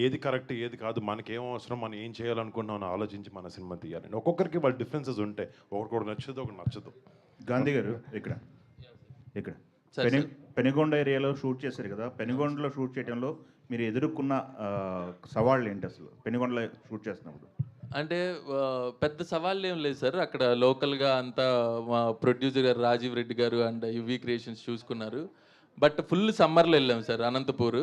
ఏది కరెక్ట్ ఏది కాదు, మనకేం అవసరం, మనం ఏం చేయాలనుకుంటున్నాం అని ఆలోచించి మన సినిమా తీయాలండి. ఒక్కొక్కరికి వాళ్ళ డిఫరెన్సెస్ ఉంటాయి, ఒకరికి నచ్చదు ఒకటి నచ్చదు. గాంధీ గారు ఇక్కడ పెనుగొండ ఏరియాలో షూట్ చేశారు కదా, పెనుగొండలో షూట్ చేయడంలో మీరు ఎదుర్కొన్న సవాళ్ళు ఏంటి అసలు పెనుగొండలో షూట్ చేస్తున్నప్పుడు? అంటే పెద్ద సవాళ్ళు ఏం లేదు సార్. అక్కడ లోకల్గా అంతా మా ప్రొడ్యూసర్ గారు రాజీవ్ రెడ్డి గారు అండ్ యువి క్రియేషన్స్ చూసుకున్నారు. బట్ ఫుల్ సమ్మర్లో వెళ్ళాం సార్ అనంతపూర్.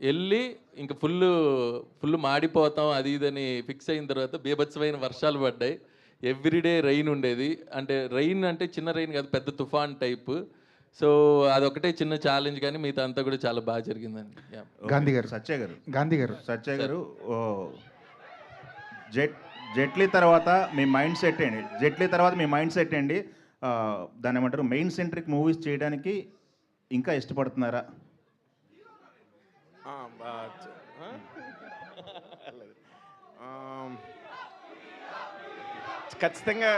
వెళ్ళి ఇంకా ఫుల్ మాడిపోతాం అది ఇదని ఫిక్స్ అయిన తర్వాత బీభత్సమైన వర్షాలు పడ్డాయి. ఎవ్రీడే రైన్ ఉండేది. అంటే రైన్ అంటే చిన్న రైన్ కాదు, పెద్ద తుఫాన్ టైప్. సో అదొకటే చిన్న ఛాలెంజ్, కానీ మిగతా అంతా కూడా చాలా బాగా జరిగిందండి. గాంధీ గారు సత్య గారు జెట్లీ తర్వాత మీ మైండ్ సెట్ ఏంటి? దాన్ని ఏమంటారు, మెయిన్ సెంట్రిక్ మూవీస్ చేయడానికి ఇంకా ఇష్టపడుతున్నారా? ఖచ్చితంగా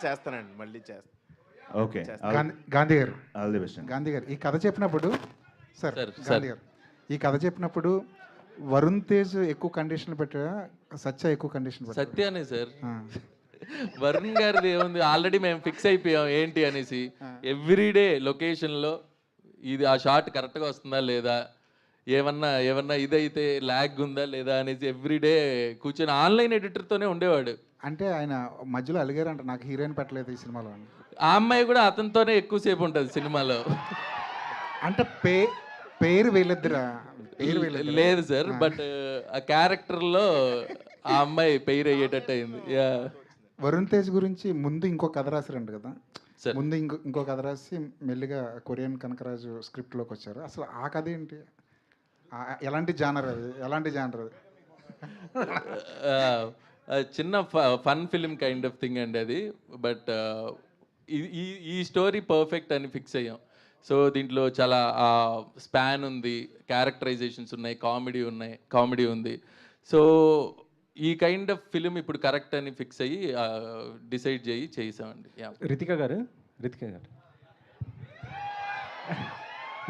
చేస్తానండి, మళ్ళీ చేస్తాను. ఓకే, గాంధీ గారు, ఆల్ ది బెస్ట్. గాంధీ గారు ఈ కథ చెప్పినప్పుడు సార్ సార్, గాంధీ గారు ఈ కథ చెప్పినప్పుడు వరుణ్ తేజ్ ఎక్కువ కండిషన్లు పెట్టా, సత్య ఎక్కువ కండిషన్ పెట్టా? సత్యానే సార్. వరుణ్ గారిది ఏముంది, ఆల్రెడీ మేము ఫిక్స్ అయిపోయాం ఏంటి అనేసి. ఎవ్రీడే లొకేషన్లో ఇది ఆ షాట్ కరెక్ట్గా వస్తుందా లేదా, ఏమన్నా ఇదైతే ల్యాగ్ ఉందా లేదా అనేసి ఎవ్రీడే కూర్చొని ఆన్లైన్ ఎడిటర్తోనే ఉండేవాడు. అంటే ఆయన మధ్యలో అలిగారంట, నాకు హీరోయిన్ పెట్టలేదు ఈ సినిమాలో అని. ఆ అమ్మాయి కూడా అతనితోనే ఎక్కువసేపు ఉంటుంది సినిమాలో. అంటే పేరు వీళ్ళిద్దరా? లేదు సార్, బట్ ఆ క్యారెక్టర్లో ఆ అమ్మాయి పెయిర్ అయ్యేటట్టు అయింది. వరుణ్ తేజ్ గురించి ముందు ఇంకో కథ రాశారంట కదా, ముందు ఇంకో కథ రాసి మెల్లిగా కొరియన్ కనకరాజు స్క్రిప్ట్లోకి వచ్చారు. అసలు ఆ కథ ఏంటి, ఎలాంటి జానర్ అది? చిన్న fun film kind of thing అండి అది. బట్ ఈ స్టోరీ పర్ఫెక్ట్ అని ఫిక్స్ అయ్యాం. సో దీంట్లో చాలా స్పాన్ ఉంది, క్యారెక్టరైజేషన్స్ ఉన్నాయి, కామెడీ ఉంది. సో ఈ కైండ్ ఆఫ్ ఫిలిం ఇప్పుడు కరెక్ట్ అని ఫిక్స్ అయ్యి డిసైడ్ చేసామండి. రితిక గారు,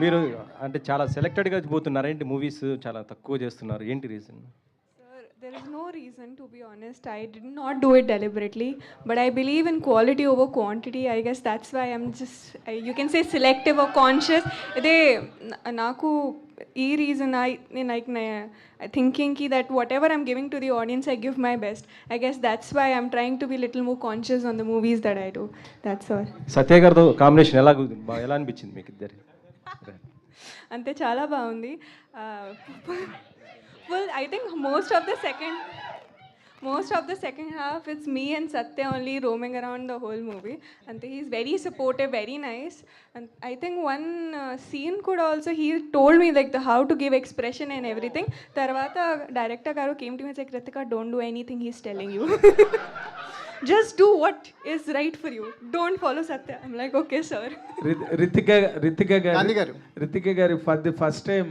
మీరు అంటే చాలా సెలెక్టెడ్గా పోతున్నారు ఏంటి, మూవీస్ చాలా తక్కువ చేస్తున్నారు, ఏంటి reason? There is no reason, to be honest. I did not do it deliberately, but I believe in quality over quantity. I guess that's why I'm just, you can say selective or conscious. Ide naku ee reason thinking ki that whatever I'm giving to the audience, I give my best. I guess that's why I'm trying to be little more conscious on the movies that I do. That's all. సత్య గారితో combination ఎలా అనిపించింది మీకు ఇద్దరు? ante chala baagundi. Well, I think most of the second half, it's me and Satya only roaming around the whole movie. And he's very supportive, very nice. And I think one scene could also, he told me like how to give expression and everything. Tarvata director garu came to me and said, Ritika, don't do anything he's telling you. Just do what is right for you. Don't follow Satya. I'm like, okay, sir. Ritika garu, for the first time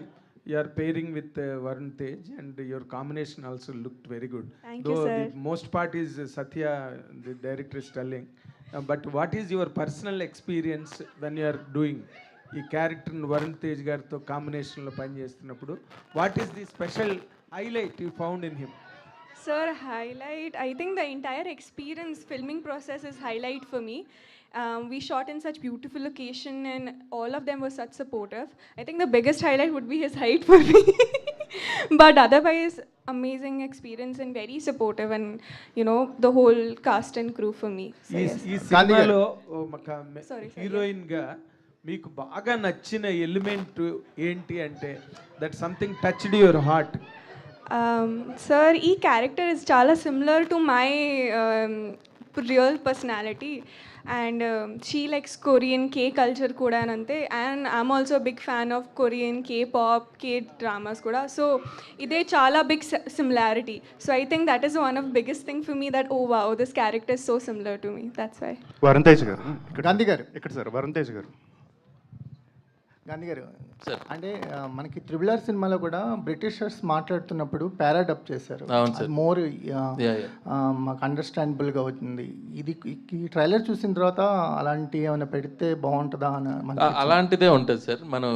you are pairing with Varun Tej, and your combination also looked very good. Thank Though you, sir. the most part is Satya, the director, is telling. But what is your personal experience when you are doing ఈ character Varun Tej గారితో కాంబినేషన్లో పనిచేస్తున్నప్పుడు? What is the special highlight you found in him? Sir, highlight, I think the entire experience, filming process is highlight for me. We shot in such beautiful location and all of them were such supportive. I think the biggest highlight would be his height for me. But otherwise, amazing experience and very supportive, and the whole cast and crew for me. So, yes. ఈ సినిమాలో హీరోయిన్గా మీకు బాగా నచ్చిన element ఏంటి అంటే that something touched your heart? Sir, ఈ character is chala similar to my real personality. And she likes Korean K culture kuda anante, and I'm also a big fan of Korean K-pop, K-dramas kuda. So ide chala big similarity. So I think that is one of the biggest thing for me, that oh wow, this character is so similar to me. That's why. Varun Tej గారు, గాంధీ గారు ఇక్కడ sir, Varun Tej గారు. గాంధీ గారు, అంటే మనకి triple R సినిమాలో కూడా Britishers మాట్లాడుతున్నప్పుడు పారాడప్ చేశారు. మోర్ మాకు అండర్స్టాండబుల్గా అవుతుంది. ఇది ఈ ట్రైలర్ చూసిన తర్వాత అలాంటి ఏమైనా పెడితే బాగుంటుందా అని? అలాంటిదే ఉంటుంది సార్. మనం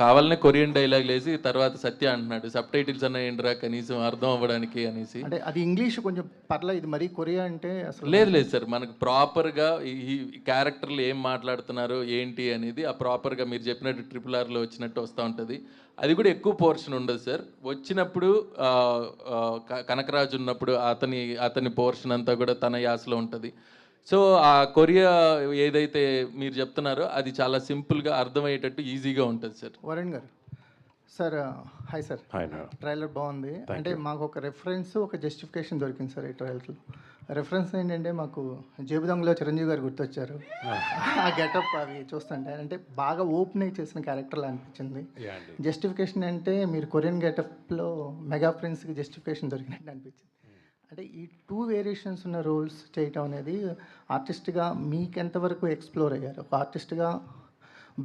కావాలనే కొరియన్ డైలాగ్ లేసి తర్వాత సత్య అంటున్నాడు సబ్ టైటిల్స్ అన్న ఏంట్రా కనీసం అర్థం అవ్వడానికి అనేసి. అంటే అది ఇంగ్లీష్ కొంచెం పర్లేదు, ఇది మరీ కొరియా అంటే అసలు లేదు సార్. మనకు ప్రాపర్గా ఈ క్యారెక్టర్లు ఏం మాట్లాడుతున్నారు ఏంటి అనేది ఆ ప్రాపర్గా మీరు చెప్పినట్టు RRRలో వచ్చినట్టు వస్తూ ఉంటుంది. అది కూడా ఎక్కువ పోర్షన్ ఉండదు సార్. వచ్చినప్పుడు కనకరాజు ఉన్నప్పుడు అతని పోర్షన్ అంతా కూడా తన యాసలో ఉంటుంది. సో ఆ కొరియా ఏదైతే మీరు చెప్తున్నారో అది చాలా సింపుల్గా అర్థమయ్యేటట్టు ఈజీగా ఉంటుంది సార్. వరుణ్ గారు సార్, హాయ్ సార్. ట్రైలర్ బాగుంది. అంటే మాకు ఒక రెఫరెన్స్, ఒక జస్టిఫికేషన్ దొరికింది సార్ ఈ ట్రైలర్లో. రెఫరెన్స్ ఏంటంటే మాకు జేబుదొంగలో చిరంజీవి గారు గుర్తొచ్చారు. ఆ గెటప్ అవి చూస్తుంటే అంటే బాగా ఓపెన్ చేసిన క్యారెక్టర్లా అనిపించింది. జస్టిఫికేషన్ అంటే మీరు కొరియన్ గెటప్లో మెగా ప్రిన్స్కి జస్టిఫికేషన్ దొరికినట్టు అనిపించింది. అంటే ఈ 2 వేరియేషన్స్ ఉన్న రోల్స్ చేయటం అనేది ఆర్టిస్ట్గా మీకు ఎంతవరకు ఎక్స్ప్లోర్ అయ్యారు? ఒక ఆర్టిస్ట్గా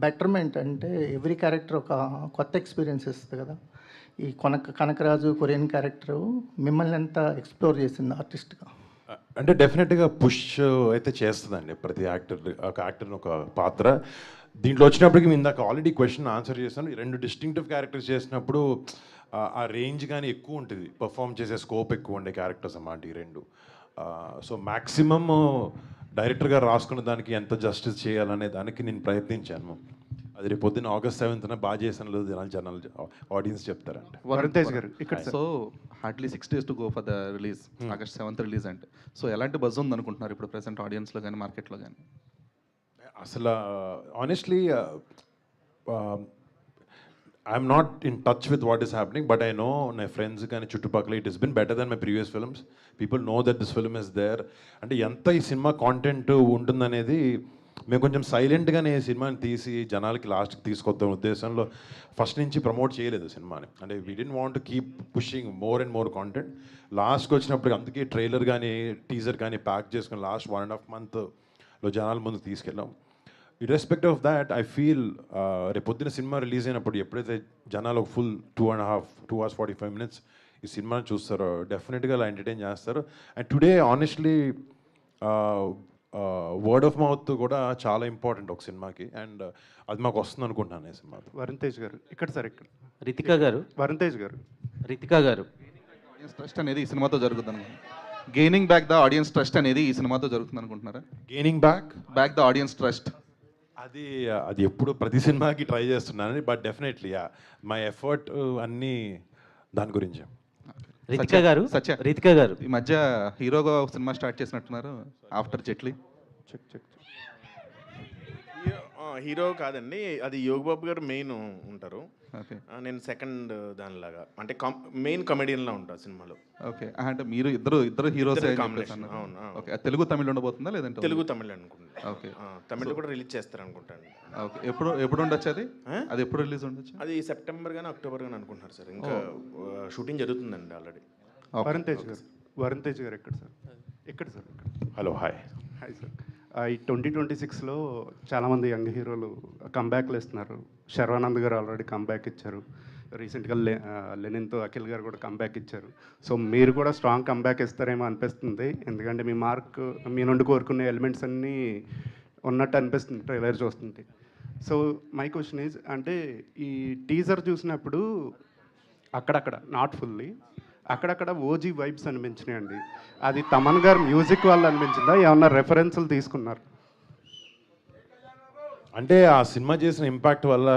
బెటర్మెంట్ అంటే ఎవ్రీ క్యారెక్టర్ ఒక కొత్త ఎక్స్పీరియన్స్ ఇస్తుంది కదా. ఈ కనకరాజు కొరియన్ క్యారెక్టరు మిమ్మల్ని ఎంత ఎక్స్ప్లోర్ చేసింది ఆర్టిస్ట్గా? అంటే డెఫినెట్గా పుష్ అయితే చేస్తుందండి ప్రతి యాక్టర్ ఒక పాత్ర. దీంట్లో వచ్చినప్పటికి మీ ఇందాక ఆల్రెడీ క్వశ్చన్ ఆన్సర్ చేశాను. 2 డిస్టింక్టివ్ క్యారెక్టర్స్ చేసినప్పుడు ఆ రేంజ్ కానీ ఎక్కువ ఉంటుంది, పర్ఫామ్ చేసే స్కోప్ ఎక్కువ ఉండే క్యారెక్టర్స్ అన్నమాట ఈ 2. సో మ్యాక్సిమమ్ డైరెక్టర్ గారు రాసుకున్న దానికి ఎంత జస్టిస్ చేయాలనే దానికి నేను ప్రయత్నించాను. అది రేపు పొద్దున్న August 7th బాగా చేసాను లేదు జనాలు ఆడియన్స్ చెప్తారంటే. వరుణ్ తేజ్ గారు ఇక్కడ. So hardly 6 days to go for the release. August 7th release అంటే సో ఎలాంటి బజ్ ఉంది అనుకుంటున్నారు ఇప్పుడు ప్రెసెంట్ ఆడియన్స్లో కానీ మార్కెట్లో కానీ? అసలు honestly I'm not in touch with what is happening, but I know my friends కానీ చుట్టుపక్కల it is been better then my previous films. People know that this film is there. అంటే ఎంత ఈ సినిమా కాంటెంట్ ఉంటుందనేది మేము కొంచెం సైలెంట్గానే సినిమాని తీసి జనాలకి లాస్ట్కి తీసుకొద్దాం ఉద్దేశంలో ఫస్ట్ నుంచి ప్రమోట్ చేయలేదు సినిమాని. అంటే we didn't want to keep pushing more and more content. లాస్ట్కి వచ్చినప్పుడు అందుకే ట్రైలర్ కానీ టీజర్ కానీ ప్యాక్ చేసుకుని లాస్ట్ 1.5 monthలో జనాల ముందు తీసుకెళ్ళాం. Irrespective of that I feel రేపు పొద్దున సినిమా రిలీజ్ అయినప్పుడు ఎప్పుడైతే జనాలు ఒక ఫుల్ 2 hours 45 minutes ఈ సినిమాని చూస్తారో డెఫినెట్గా అలా ఎంటర్టైన్ చేస్తారు. And today honestly word of mouth కూడా చాలా ఇంపార్టెంట్ ఒక సినిమాకి, అండ్ అది మాకు వస్తుంది అనుకుంటున్నాను ఈ సినిమా. వరుణ్ తేజ్ గారు ఇక్కడ సార్ ఇక్కడ. రితికా గారు. వరుణ్ తేజ్ గారు. రితికా గారు. ఆడియన్స్ ట్రస్ట్ అనేది ఈ సినిమాతో జరుగుతుంది అనుకుంటున్నారు. Gaining back the audience trust అనేది ఈ సినిమాతో జరుగుతుంది అనుకుంటున్నారా? Gaining back the audience trust అది ఎప్పుడు ప్రతి సినిమాకి ట్రై చేస్తున్నాను, బట్ డెఫినెట్లీ మై ఎఫర్ట్ అన్నీ దాని గురించి. రితికా గారు. రితికా గారు ఈ మధ్య హీరోగా సినిమా స్టార్ట్ చేసినట్టున్నారు ఆఫ్టర్ జెట్లీ. హీరో కాదండి, అది యోగ్ బాబు గారు మెయిన్ ఉంటారు, నేను సెకండ్ దానిలాగా అంటే మెయిన్ కమెడియన్లా ఉంటా సినిమాలో. ఓకే, అంటే మీరు ఇద్దరు హీరోస్. అవును. ఓకే, తెలుగు తమిళ ఉండబోతుందా లేదంటే? తెలుగు తమిళ అనుకుంటా. ఓకే, తమిళ కూడా రిలీజ్ చేస్తారు అనుకుంటాను. ఓకే, ఎప్పుడు ఉండొచ్చు అది ఎప్పుడు రిలీజ్ ఉండొచ్చు? అది సెప్టెంబర్ కానీ అక్టోబర్ కానీ అనుకుంటున్నారు సార్. ఇంకా షూటింగ్ జరుగుతుందండి ఆల్రెడీ. వరుణ్ తేజ్ గారు. వరుణ్ తేజ్ గారు ఎక్కడ సార్? ఎక్కడ సార్? Hello, hi sir. ఈ 2026లో చాలామంది యంగ్ హీరోలు కంబ్యాక్లు ఇస్తున్నారు. శర్వానంద్ గారు ఆల్రెడీ కంబ్యాక్ ఇచ్చారు. రీసెంట్గా లెనిన్తో అఖిల్ గారు కూడా కంబ్యాక్ ఇచ్చారు. సో మీరు కూడా స్ట్రాంగ్ కంబ్యాక్ ఇస్తారేమో అనిపిస్తుంది, ఎందుకంటే మీ నుండి కోరుకునే ఎలిమెంట్స్ అన్నీ ఉన్నట్టు అనిపిస్తుంది ట్రైలర్ చూస్తుంటే. సో మై క్వశ్చన్ ఈజ్, అంటే ఈ టీజర్ చూసినప్పుడు అక్కడక్కడ, నాట్ ఫుల్లీ, అక్కడక్కడ ఓజీ వైబ్స్ అనిపించినాయండి. అది తమన్ గారు మ్యూజిక్ వల్ల అనిపించిందా, ఏమన్నా రెఫరెన్స్లు తీసుకున్నారు? అంటే ఆ సినిమా చేసిన ఇంపాక్ట్ వల్ల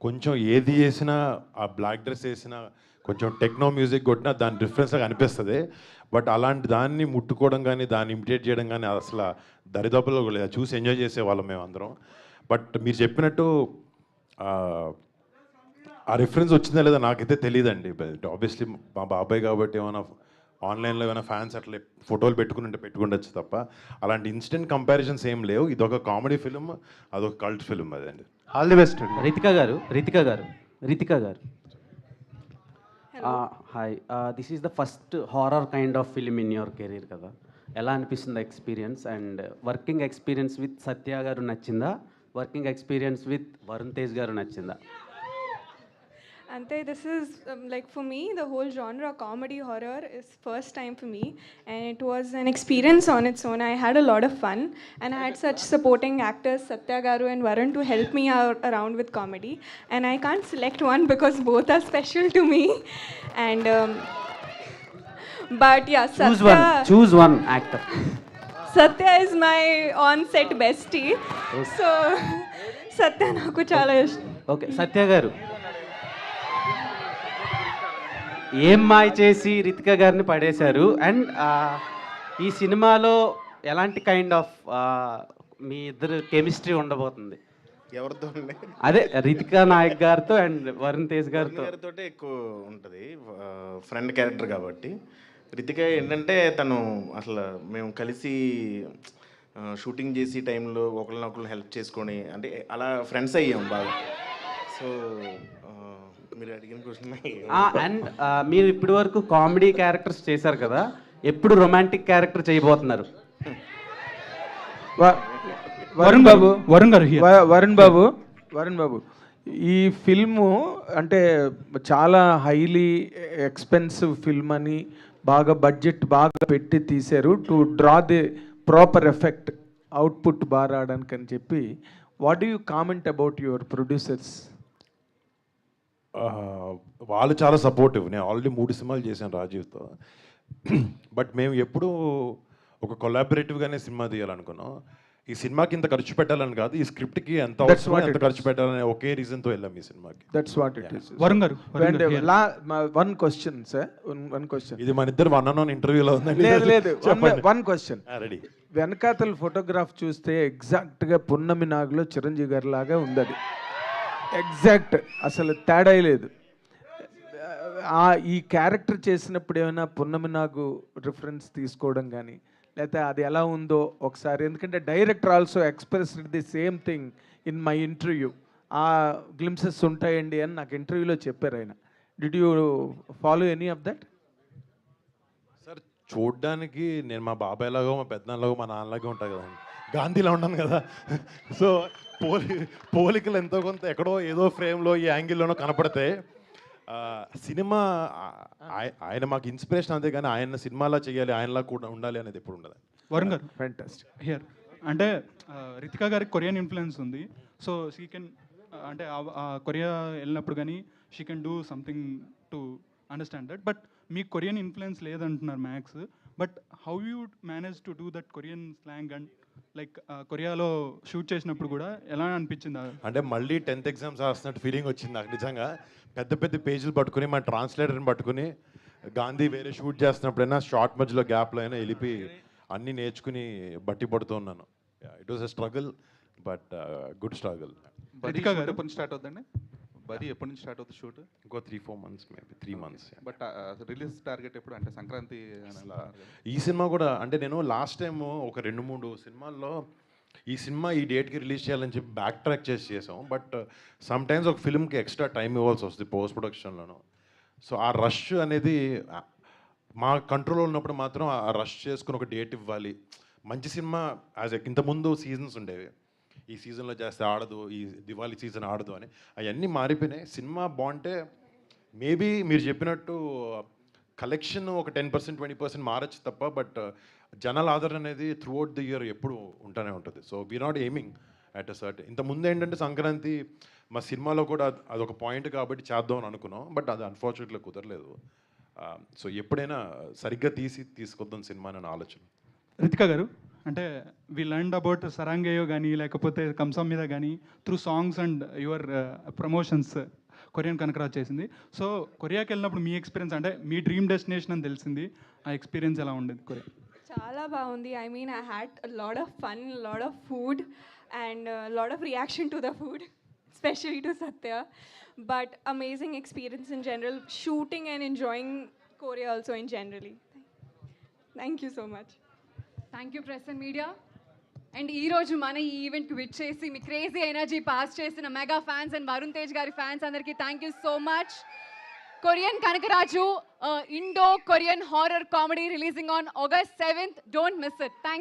కొంచెం ఏది చేసినా, ఆ బ్లాక్ డ్రెస్ వేసినా, కొంచెం టెక్నో మ్యూజిక్ కొట్టినా దాని డిఫరెన్స్గా అనిపిస్తుంది. బట్ అలాంటి దాన్ని ముట్టుకోవడం కానీ దాన్ని ఇమిటేట్ చేయడం కానీ అసలు దరిదాపుల్లో కూడా లేదు. చూసి ఎంజాయ్ చేసేవాళ్ళం మేము అందరం. బట్ మీరు చెప్పినట్టు ఆ రిఫరెన్స్ వచ్చిందా లేదా నాకైతే తెలియదండి. ఆబ్వియస్లీ మా బాబాయ్ కాబట్టి ఏమైనా ఆన్లైన్లో ఏమైనా ఫ్యాన్స్ అట్లా ఫోటోలు పెట్టుకుండొచ్చు తప్ప అలాంటి ఇన్స్టెంట్ కంపారిజన్స్ ఏం లేవు. ఇదొక కామెడీ ఫిల్మ్, అదొక కల్ట్ ఫిల్మ్. అదండి. All the best. Ritika garu. Hi, this is the first horror kind of film in your career కదా, ఎలా అనిపిస్తుంది experience? And working experience with Satya garu నచ్చిందా, working experience with Varun Tej garu నచ్చిందా? Ante, this is like for me, the whole genre comedy horror is first time for me, and it was an experience on its own. I had a lot of fun, and I had such supporting actors, Satya Garu and Varun, to help me out around with comedy. And I can't select one because both are special to me. And but yeah, choose one actor. Satya is my on-set bestie, so Satya naku chala ishtam. Okay, Satya Garu. ఏం మాయ చేసి రితికా గారిని పడేశారు, and ఈ సినిమాలో ఎలాంటి kind of మీ ఇద్దరు chemistry ఉండబోతుంది? ఎవరితో? అదే రితికా నాయక్ గారితో అండ్ వరుణ్ తేజ్ గారితో ఎక్కువ ఉంటుంది, ఫ్రెండ్ క్యారెక్టర్ కాబట్టి. రితిక ఏంటంటే తను అసలు మేము కలిసి షూటింగ్ చేసి టైంలో ఒకరినొకరు హెల్ప్ చేసుకొని అంటే అలా ఫ్రెండ్స్ అయ్యాం బాగా. సో మీరు అడిగిన క్వశ్చన్. అండ్ మీరు ఇప్పటి వరకు కామెడీ క్యారెక్టర్స్ చేశారు కదా, ఎప్పుడు రొమాంటిక్ క్యారెక్టర్ చేయబోతున్నారు? వరుణ్ బాబు ఈ ఫిల్ము అంటే చాలా హైలీ ఎక్స్పెన్సివ్ ఫిల్మ్ అని బాగా బడ్జెట్ బాగా పెట్టి తీశారు to draw the proper effect output బాగా రావడానికి అని చెప్పి what do you comment about your producers? వాళ్ళు చాలా సపోర్టివ్. నేను ఆల్రెడీ 3 సినిమాలు చేశాను రాజీవ్తో. బట్ మేము ఎప్పుడూ ఒక కొలాబరేటివ్గానే సినిమా తీయాలనుకున్నాం. ఈ సినిమాకి ఇంత ఖర్చు పెట్టాలని కాదు, ఈ స్క్రిప్ట్కి ఎంత అవసరమో ఎంత ఖర్చు పెట్టాలని ఒకే రీజన్తో వెళ్ళాం ఈ సినిమాకి. That's what it is. Varun garu, one question sir, one question. ఇది మన ఇద్దరు 1-on-1 ఇంటర్వ్యూలో ఉందండి. లేదు, వన్ క్వశ్చన్. రెడీ. వెనకాతల ఫోటోగ్రాఫ్ చూస్తే ఎగ్జాక్ట్గా పున్నమి నాగులో చిరంజీవి గారి లాగా ఉంది. అది ఎగ్జాక్ట్, అసలు తేడా లేదు. ఈ క్యారెక్టర్ చేసినప్పుడు ఏమైనా పున్నమి నాగు రిఫరెన్స్ తీసుకోవడం కానీ, లేకపోతే అది ఎలా ఉందో ఒకసారి, ఎందుకంటే director also expressed the same thing in my interview. ఆ గ్లిమ్సెస్ ఉంటాయండి అని నాకు ఇంటర్వ్యూలో చెప్పారు ఆయన. Did you follow any of that? Sir చూడ్డానికి నేను మా బాబాయ్లాగో మా పెద్దనాన్నలాగో మా నాన్నలాగే ఉంటాను కదండి, గాంధీలా ఉన్నాను కదా. సో పోలికలు ఎంతో కొంత ఎక్కడో ఏదో ఫ్రేమ్లో ఈ యాంగిల్లోనో కనపడితే సినిమా ఆయన మాకు ఇన్స్పిరేషన్ అంతే, కానీ ఆయన సినిమాలా చేయాలి, ఆయనలా కూడా ఉండాలి అనేది ఎప్పుడు ఉండదు. వరుణ్ గారు, ఫ్యాంటాస్టిక్. హియర్ అంటే రితికా గారికి కొరియన్ ఇన్ఫ్లుయెన్స్ ఉంది. సో షీ కెన్ అంటే కొరియా వెళ్ళినప్పుడు కానీ she can do something to understand that. But మీకు కొరియన్ ఇన్ఫ్లుయెన్స్ లేదంటున్నారు max. But how you manage to do that Korean slang and like కొరియాలో షూట్ చేసినప్పుడు కూడా ఎలా అనిపించింది? అంటే మళ్ళీ 10th ఎగ్జామ్స్ రాస్తున్నట్టు ఫీలింగ్ వచ్చింది నాకు నిజంగా. పెద్ద పెద్ద పేజీలు పట్టుకుని మా ట్రాన్స్లేటర్ని పట్టుకుని గాంధీ వేరే షూట్ చేస్తున్నప్పుడైనా షార్ట్ మధ్యలో గ్యాప్లో అయినా వెళ్ళిపి అన్నీ నేర్చుకుని బట్టి పడుతూ ఉన్నాను. It was a struggle, but good struggle. బది ఎప్పటి నుంచి స్టార్ట్ అవుతుందండి? బది ఎప్పటి నుంచి స్టార్ట్ అవుతుంది షూట్? ఇంకో 3-4 months, maybe 3 months. But release target ఎప్పుడు? అంటే సంక్రాంతి. ఈ సినిమా కూడా అంటే నేను లాస్ట్ టైం ఒక 2-3 సినిమాల్లో ఈ సినిమా ఈ డేట్కి రిలీజ్ చేయాలని చెప్పి బ్యాక్ ట్రాక్ చేసాం. బట్ సమ్ టైమ్స్ ఒక ఫిల్మ్కి ఎక్స్ట్రా టైం ఇవ్వాల్సి వస్తుంది పోస్ట్ ప్రొడక్షన్లోనూ. సో ఆ రష్ అనేది మా కంట్రోల్లో ఉన్నప్పుడు మాత్రం ఆ రష్ చేసుకుని ఒక డేట్ ఇవ్వాలి. మంచి సినిమా ఇంతకుముందు సీజన్స్ ఉండేవి, ఈ సీజన్లో చేస్తే ఆడదు, ఈ దివాళీ సీజన్ ఆడదు అని, అవన్నీ మారిపోయినాయి. సినిమా బాగుంటే మేబీ మీరు చెప్పినట్టు కలెక్షన్ ఒక 10% 20% మారచ్చు తప్ప, బట్ జనాల ఆదరణ అనేది త్రూ అవుట్ ది ఇయర్ ఎప్పుడు ఉంటానే ఉంటుంది. So we not aiming at a sort. ఇంతకుముందు ఏంటంటే సంక్రాంతి మా సినిమాలో కూడా అదొక పాయింట్ కాబట్టి చేద్దాం అని అనుకున్నాం, బట్ అది అన్ఫార్చునేట్గా కుదరలేదు. సో ఎప్పుడైనా సరిగ్గా తీసుకొద్దాం సినిమా అని ఆలోచన. రితికా గారు, అంటే వి లర్న్డ్ అబౌట్ సరాంగేయో కానీ లేకపోతే కంసం మీద కానీ through songs and your promotions Korean Kanakaraj చేసింది. సో కొరియాకి వెళ్ళినప్పుడు మీ ఎక్స్పీరియన్స్, అంటే మీ డ్రీమ్ డెస్టినేషన్ అని తెలిసింది, ఆ ఎక్స్పీరియన్స్ ఎలా ఉండేది కొరియా? చాలా బాగుంది. I mean I had lot of fun, lot of food and lot of reaction to the food, especially to Satya. But amazing experience in general, shooting and enjoying Korea also in generally. Thank you so much. Thank you press and media. And ఈరోజు మన ఈ ఈవెంట్కి విచ్చేసి మీ crazy energy pass చేసిన mega fans and Varun Tej గారి fans అందరికీ thank you so much. Korean Kanakaraju, Indo Korean horror comedy releasing on August 7th. Don't miss it. Thank